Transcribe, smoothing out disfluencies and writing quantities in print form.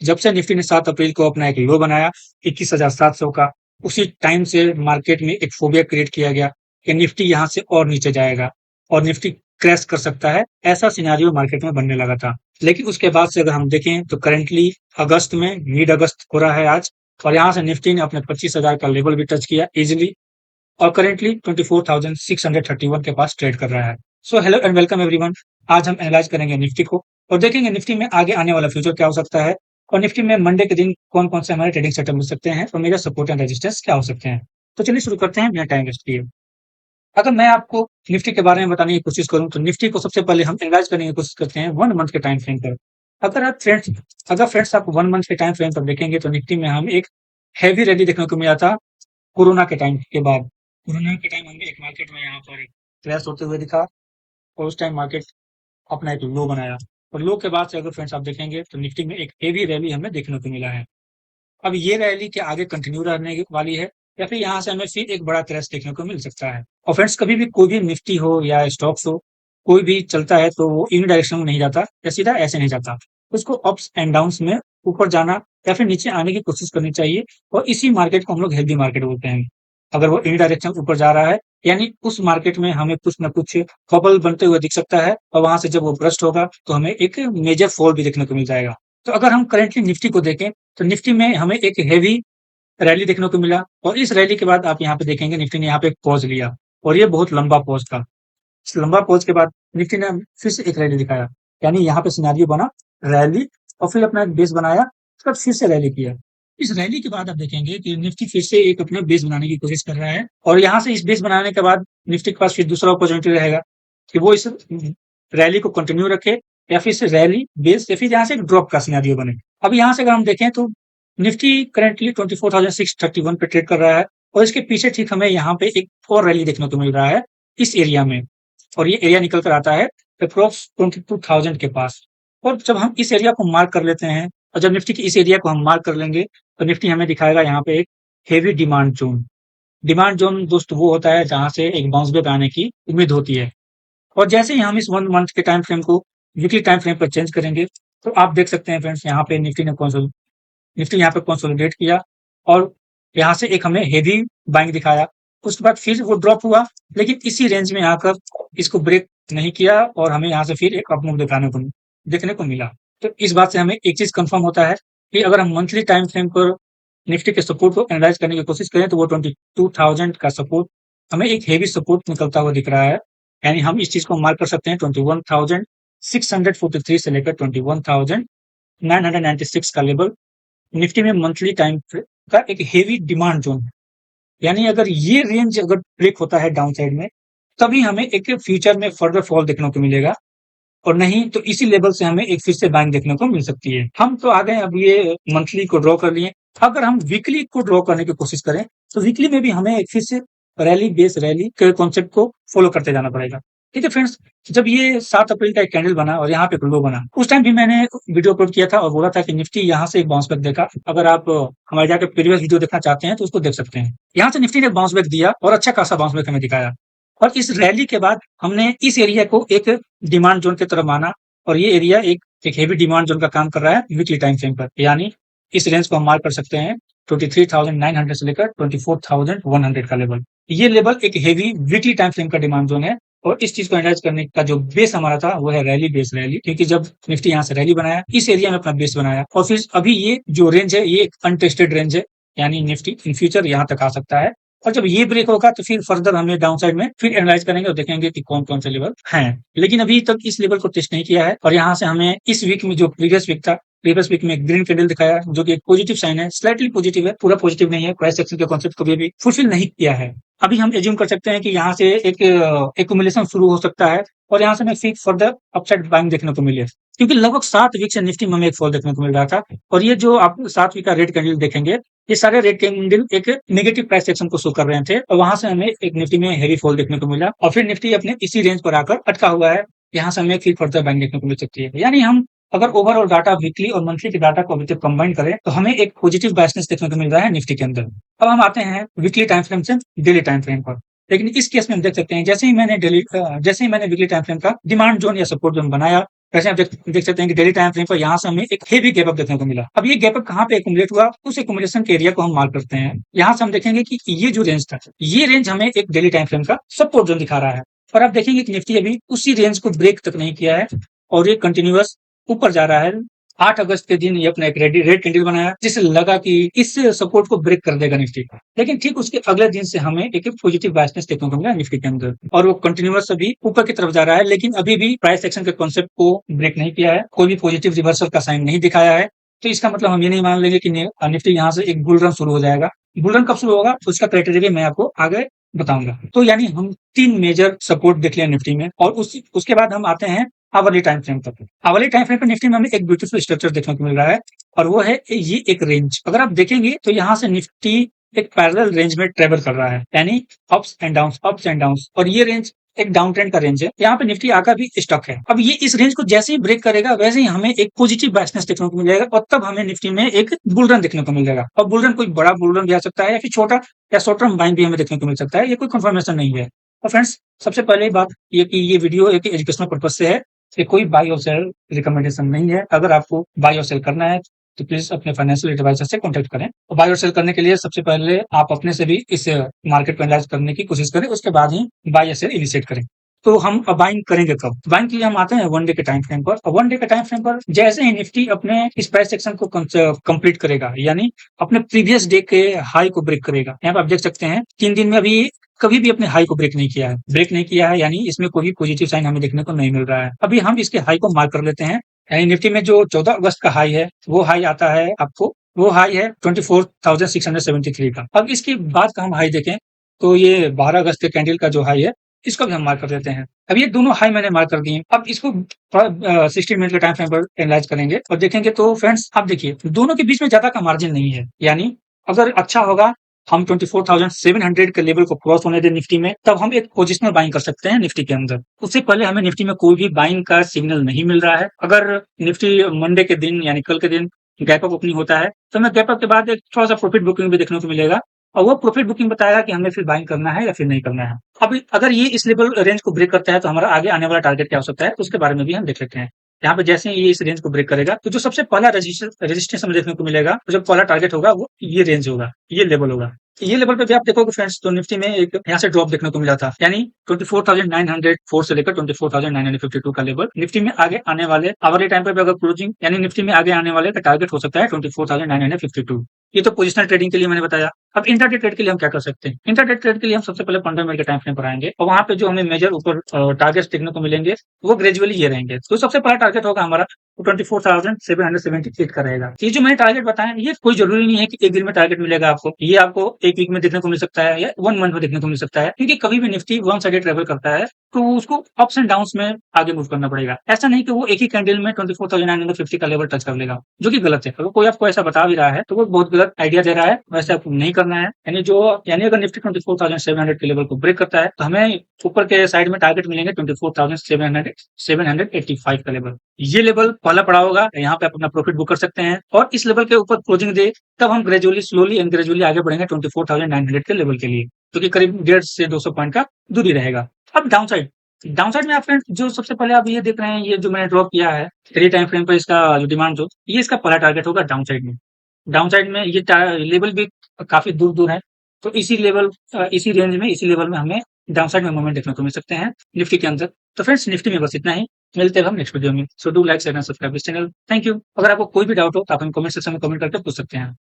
जब से निफ्टी ने 7 अप्रैल को अपना एक लो बनाया 21,700 का, उसी टाइम से मार्केट में एक फोबिया क्रिएट किया गया कि निफ्टी यहाँ से और नीचे जाएगा और निफ्टी क्रैश कर सकता है। ऐसा सिनेरियो मार्केट में बनने लगा था। लेकिन उसके बाद से अगर हम देखें तो करंटली अगस्त में, मिड अगस्त हो रहा है आज, और यहाँ से निफ्टी ने अपने 25,000 का लेवल भी टच किया इजीली और करेंटली 24,631 के पास ट्रेड कर रहा है। So hello and welcome everyone. आज हम एनालाइज करेंगे निफ्टी को और देखेंगे निफ्टी में आगे आने वाला फ्यूचर क्या हो सकता है और निफ्टी में मंडे के दिन कौन कौन से हमारे ट्रेडिंग सेटअप मिल सकते हैं और मेरा सपोर्ट एंड रेजिस्टेंस क्या हो सकते हैं। तो चलिए शुरू करते हैं बिना टाइम वेस्ट किए। अगर मैं आपको निफ्टी के बारे में बताने की कोशिश करूं तो निफ्टी को सबसे पहले हम एनालाइज करने की कोशिश करते हैं 1 मंथ के टाइम फ्रेम पर। अगर फ्रेंड्स आप 1 मंथ के टाइम फ्रेम पर देखेंगे तो निफ्टी में हम एक हैवी रैली देखने को मिला था कोरोना के टाइम के बाद। कोरोना के टाइम हमें एक मार्केट में यहाँ पर एक क्रैश होते हुए दिखा और उस टाइम मार्केट अपना एक लो बनाया और लो के बाद से अगर फ्रेंड्स आप देखेंगे तो निफ्टी में एक हेवी रैली हमें देखने को मिला है। अब ये रैली के आगे कंटिन्यू रहने वाली है या फिर यहाँ से हमें फिर एक बड़ा क्रैश देखने को मिल सकता है। और फ्रेंड्स कभी भी कोई भी निफ्टी हो या स्टॉक्स हो, कोई भी चलता है तो वो इन डायरेक्शन में नहीं जाता या सीधा ऐसे नहीं जाता। उसको अप्स एंड डाउन्स में ऊपर जाना या फिर नीचे आने की कोशिश करनी चाहिए और इसी मार्केट को हम लोग हेल्दी मार्केट बोलते हैं। अगर वो इन डायरेक्शन ऊपर जा रहा है यानी उस मार्केट में हमें कुछ ना कुछ बबल बनते हुए दिख सकता है और वहां से जब वो ब्रस्ट होगा तो हमें एक मेजर फॉल भी देखने को मिल जाएगा। तो अगर हम करेंटली निफ्टी को देखें तो निफ्टी में हमें एक हेवी रैली देखने को मिला और इस रैली के बाद आप यहाँ पे देखेंगे निफ्टी ने यहाँ पे एक पॉज लिया और ये बहुत लंबा पॉज था। इस लंबा पॉज के बाद निफ्टी ने फिर से एक रैली दिखाया, यानी यहाँ पे सिनेरियो बना रैली और फिर अपना एक बेस बनाया, उसके बाद फिर से रैली किया। इस रैली के बाद आप देखेंगे कि निफ्टी फिर से एक अपना बेस बनाने की कोशिश कर रहा है और यहाँ से इस बेस बनाने के बाद निफ्टी के पास फिर दूसरा अपॉर्चुनिटी रहेगा कि वो इस रैली को कंटिन्यू रखे या फिर इस रैली बेस या फिर यहाँ से एक ड्रॉप का सिनेरियो बने। अब यहाँ से अगर हम देखें तो निफ्टी करंटली 24,631 पे ट्रेड कर रहा है और इसके पीछे ठीक हमें यहाँ पे एक और रैली देखने को मिल रहा है इस एरिया में और ये एरिया निकल कर आता है अप्रोक्स 22,000 के पास। और जब हम इस एरिया को मार्क कर लेते हैं और जब निफ्टी के इस एरिया को हम मार्क कर लेंगे तो निफ्टी हमें दिखाएगा यहाँ पे एक heavy demand zone. Demand zone दोस्त वो होता है जहां से एक बाउंस बैक आने की उम्मीद होती है। और जैसे ही हम इस 1 मंथ के टाइम फ्रेम को वीकली टाइम फ्रेम पर चेंज करेंगे तो आप देख सकते हैं फ्रेंड्स यहाँ पे निफ्टी यहाँ पे कंसोलिडेट किया और यहाँ से एक हमें हेवी बाइंग दिखाया। उसके बाद फिर वो ड्रॉप हुआ लेकिन इसी रेंज में आकर इसको ब्रेक नहीं किया और हमें यहाँ से फिर एक अपमूव देखने को मिला। तो इस बात से हमें एक चीज कंफर्म होता है कि अगर हम मंथली टाइम फ्रेम पर निफ्टी के सपोर्ट को एनालाइज करने की कोशिश करें तो वो 22,000 का सपोर्ट हमें एक हेवी सपोर्ट निकलता हुआ दिख रहा है। यानी हम इस चीज को मार्क कर सकते हैं 21,643 से लेकर 21,996 का लेवल निफ्टी में मंथली टाइम का एक हेवी डिमांड जोन है। यानी अगर ये रेंज अगर ब्रेक होता है डाउन साइड में तभी हमें एक फ्यूचर में फर्दर फॉल देखने को मिलेगा और नहीं तो इसी लेवल से हमें एक फिर से बाइंग देखने को मिल सकती है। हम तो आ गए अब ये मंथली को ड्रॉ कर लिए। अगर हम वीकली को ड्रॉ करने की कोशिश करें तो वीकली में भी हमें एक फिर से रैली बेस रैली के कॉन्सेप्ट को फॉलो करते जाना पड़ेगा। ठीक है फ्रेंड्स, जब ये 7 अप्रैल का एक कैंडल बना और यहाँ पे एक लो बना उस टाइम भी मैंने वीडियो अपलोड किया था और बोला था कि निफ्टी यहाँ से एक बाउंस बैक देगा। अगर आप हमारे जाकर प्रीवियस वीडियो देखना चाहते हैं तो उसको देख सकते हैं। यहाँ से निफ्टी ने बाउंस बैक दिया और अच्छा खासा बाउंस बैक हमें दिखाया और इस रैली के बाद हमने इस एरिया को एक डिमांड जोन की तरफ माना और ये एरिया एक हेवी डिमांड जोन का काम कर रहा है वीकली टाइम फ्रेम पर। यानी इस रेंज को हम मार्क कर सकते हैं 23,900 से लेकर 24,100 का लेवल। ये लेवल एक हेवी वीकली टाइम फ्रेम का डिमांड जोन है और इस चीज को एनालाइज करने का जो बेस हमारा था वो है रैली बेस रैली, क्योंकि जब निफ्टी यहाँ से रैली बनाया इस एरिया में अपना बेस बनाया और फिर अभी ये जो रेंज है ये एक अनटेस्टेड रेंज है। यानी निफ्टी इन फ्यूचर यहाँ तक आ सकता है और जब ये ब्रेक होगा तो फिर फर्दर हमें डाउन साइड में फिर एनालाइज करेंगे और देखेंगे कि कौन कौन से लेवल हैं। लेकिन अभी तक इस लेवल को टेस्ट नहीं किया है और यहाँ से हमें इस वीक में जो प्रीवियस वीक में ग्रीन कैंडल दिखाया जो कि एक पॉजिटिव साइन है, स्लाइटली पॉजिटिव है, पूरा पॉजिटिव नहीं है। प्राइस एक्शन के कॉन्सेप्ट को भी फुलफिल नहीं किया है। अभी हम एज्यूम कर सकते हैं कि यहाँ से एक एक्यूमुलेशन शुरू हो सकता है और यहाँ से हमें फिर फर्दर अपसाइड बाइंग देखने को मिले, क्योंकि लगभग 7 वीक से निफ्टी में हमें एक फॉल देखने को मिल रहा था और ये जो आप 7 वीक का रेड कैंडल देखेंगे ये सारे रेड कैंडल एक नेगेटिव प्राइस एक्शन को शो कर रहे थे और वहां से हमें एक निफ्टी में हेवी फॉल देखने को मिला और फिर निफ्टी अपने इसी रेंज पर आकर अटका हुआ है। यहाँ से हमें फिर फर्दर बाइंग देखने को मिल सकती है। यानी हम अगर ओवरऑल डाटा वीकली और मंथली के डाटा को अभी कंबाइन करें तो हमें एक पॉजिटिव बायसनेस देखने को मिल रहा है निफ्टी के अंदर। अब हम आते हैं वीकली टाइम फ्रेम से डेली टाइम फ्रेम पर। लेकिन इस केस में हम देख सकते हैं जैसे ही मैंने वीकली टाइम फ्रेम का डिमांड जोन या सपोर्ट जोन बनाया वैसे आप देख सकते हैं कि डेली टाइम फ्रेम पर यहाँ से हमें एक हेवी गैप अप देखने को मिला। अब ये गैप अप कहाँ पे एक्यूमुलेट हुआ, उस एक्यूमुलेशन के एरिया को हम मार्क करते हैं। यहाँ से हम देखेंगे कि ये जो रेंज था, ये रेंज हमें एक डेली टाइम फ्रेम का सपोर्ट जोन दिखा रहा है। और आप देखेंगे कि निफ्टी अभी उसी रेंज को ब्रेक तक नहीं किया है और ये कंटिन्यूअस ऊपर जा रहा है। 8 अगस्त के दिन ये अपना एक रेड कैंडल बनाया, जिससे लगा कि इस सपोर्ट को ब्रेक कर देगा निफ्टी का। लेकिन ठीक उसके अगले दिन से हमें एक पॉजिटिव बायसनेस देखने को मिला निफ्टी के अंदर, और वो कंटिन्यूअस अभी ऊपर की तरफ जा रहा है, लेकिन अभी भी प्राइस एक्शन के कॉन्सेप्ट को ब्रेक नहीं किया है, कोई भी पॉजिटिव रिवर्सल का साइन नहीं दिखाया है। तो इसका मतलब हम ये नहीं मान लेंगे कि निफ्टी यहाँ से एक बुल रन शुरू हो जाएगा। बुल रन कब शुरू होगा, उसका क्राइटेरिया मैं आपको आगे बताऊंगा। तो यानी हम 3 मेजर सपोर्ट देख लिया निफ्टी में, और उसके बाद हम आते हैं आवरली टाइम फ्रेम तक। आवरली टाइम फ्रेम पर निफ्टी में हमें एक ब्यूटीफुल स्ट्रक्चर देखने को मिल रहा है, और वो है ये एक रेंज। अगर आप देखेंगे तो यहाँ से निफ्टी एक पैरेलल रेंज में ट्रेवल कर रहा है, यानी अप्स एंड डाउन्स, और ये रेंज एक डाउन ट्रेंड का रेंज है। यहाँ पे निफ्टी आकर भी स्टक है। अब ये इस रेंज को जैसे ही ब्रेक करेगा, वैसे ही हमें एक पॉजिटिव बायसनेस देखने को मिलेगा, और तब हमें निफ्टी में एक बुल रन देखने को मिल जाएगा। और बुल रन कोई बड़ा बुल रन भी आ सकता है, या फिर छोटा या शॉर्ट टर्म बाइंग भी हमें देखने को मिल सकता है। ये कोई कंफर्मेशन नहीं है। और फ्रेंड्स, सबसे पहले बात ये कि ये वीडियो एक एजुकेशनल पर्पज से है, ये कोई बाय और सेल रिकमेंडेशन नहीं है। अगर आपको बाय और सेल करना है तो प्लीज अपने फाइनेंशियल एडवाइजर से कॉन्टेक्ट करें। और बाय और सेल करने के लिए सबसे पहले आप अपने से भी इस मार्केट को एनालाइज करने की कोशिश करें, उसके बाद ही बाय या सेल इनिशिएट करें। तो हम बाइंग करेंगे कब? बाइंग के लिए हम आते हैं 1 डे के टाइम फ्रेम पर। और 1 डे के टाइम फ्रेम पर जैसे ही निफ्टी अपने इस प्राइस सेक्शन को कंप्लीट करेगा, यानी अपने प्रीवियस डे के हाई को ब्रेक करेगा। यहाँ पर आप देख सकते हैं 3 दिन में अभी कभी भी अपने हाई को ब्रेक नहीं किया है, यानी इसमें कोई भी पॉजिटिव साइन हमें देखने को नहीं मिल रहा है। अभी हम इसके हाई को मार्क कर लेते हैं। यानी निफ्टी में जो 14 अगस्त का हाई है, वो हाई आता है आपको, वो हाई है 24,673 का। अब इसके बाद का हम हाई देखें तो ये 12 अगस्त के कैंडल का जो हाई है, इसको भी हम मार्क कर देते हैं। अब ये दोनों हाई मैंने मार्क कर दिए। अब इसको 60 मिनट के टाइम फ्रेम पर एनालाइज करेंगे और देखेंगे। तो फ्रेंड्स, आप देखिए दोनों के बीच में ज्यादा का मार्जिन नहीं है, यानी अगर अच्छा होगा हम 24,700 के लेवल को क्रॉस होने दें निफ्टी में, तब हम एक पोजिशनल बाइंग कर सकते हैं निफ्टी के अंदर। उससे पहले हमें निफ्टी में कोई भी बाइंग का सिग्नल नहीं मिल रहा है। अगर निफ्टी मंडे के दिन यानी कल के दिन गैप अप ओपनिंग होता है, तो हमें गैप अप के बाद एक थोड़ा सा प्रॉफिट बुकिंग भी देखने को मिलेगा, और वो प्रॉफिट बुकिंग बताएगा कि हमें फिर बाइंग करना है या फिर नहीं करना है। अब अगर ये इस लेवल रेंज को ब्रेक करता है तो हमारा आगे आने वाला टारगेट क्या हो सकता है, उसके बारे में भी हम देख लेते हैं। यहाँ पे जैसे ही ये इस रेंज को ब्रेक करेगा, तो जो सबसे पहला रेजिस्टेंस हमें देखने को मिलेगा, जो पहला टारगेट होगा वो ये रेंज होगा, ये लेवल होगा। ये लेवल पे भी आप देखोगे फ्रेंड्स, तो निफ्टी में एक यहाँ से ड्रॉप देखने को मिला था, यानी 24,904 से लेकर 24,952 का लेवल निफ्टी में आगे आने वाले आवरली टाइम पे भी अगर क्लोजिंग यानी निफ्टी में आगे आने वाले का टारगेट हो सकता है 24,952। ये तो पोजिशनल ट्रेडिंग के लिए मैंने बताया। अब इंट्राडे ट्रेड के लिए हम क्या कर सकते हैं? इंट्राडे ट्रेड के लिए हम सबसे पहले 15 मिनट के टाइम फ्रेम पर आएंगे, और वहां पे जो हमें मेजर ऊपर टारगेट्स देखने को मिलेंगे, वो ग्रेजुअली ये रहेंगे। तो सबसे पहला टारगेट होगा हमारा 24,778 का रहेगा। ये जो मैंने टारगेट बताया, ये कोई जरूरी नहीं है कि एक दिन में टारगेट मिलेगा आपको, ये आपको एक वीक में देखने को मिल सकता है या 1 मंथ में देखने को मिल सकता है, क्योंकि कभी भी निफ्टी वन साइडेड ट्रेवल करता है तो उसको अप्स एंड डाउन्स में आगे मूव करना पड़ेगा। ऐसा नहीं कि वो एक ही कैंडल में 24,950 का लेवल टच कर लेगा, जो कि गलत है। अगर कोई आपको ऐसा बता भी रहा है तो वो बहुत गलत आइडिया दे रहा है, वैसे आपको नहीं करना है। यानी अगर निफ्टी 24,700 के लेवल को ब्रेक करता है तो हमें ऊपर के साइड में टारगेट मिलेंगे 24,785 का लेवल। ये लेवल पहला पड़ा होगा, यहाँ पे आप अपना प्रॉफिट बुक कर सकते हैं, और इस लेवल के ऊपर क्लोजिंग दे तब हम ग्रेजुअली स्लोली एंड ग्रेजुअली आगे बढ़ेंगे 24,900 के लेवल के लिए, जो कि करीब 150 से 200 पॉइंट का दूरी रहेगा। अब डाउनसाइड में आप फ्रेंड्स जो सबसे पहले आप ये देख रहे हैं, ये जो मैंने ड्रॉप किया है 3 टाइम फ्रेम पर, इसका जो डिमांड जो ये इसका पहला टारगेट होगा डाउनसाइड में ये लेवल भी काफी दूर है। तो इसी लेवल में हमें डाउनसाइड में मूवमेंट देखने को मिल सकते हैं निफ्टी के अंदर। तो फ्रेंड्स, निफ्टी में बस इतना ही। मिलते हैं हम नेक्स्ट वीडियो में। So do like share and subscribe this channel. Thank you. अगर आपको कोई भी डाउट हो तो आप हम कमेंट सेक्शन में कमेंट करके पूछ सकते हैं।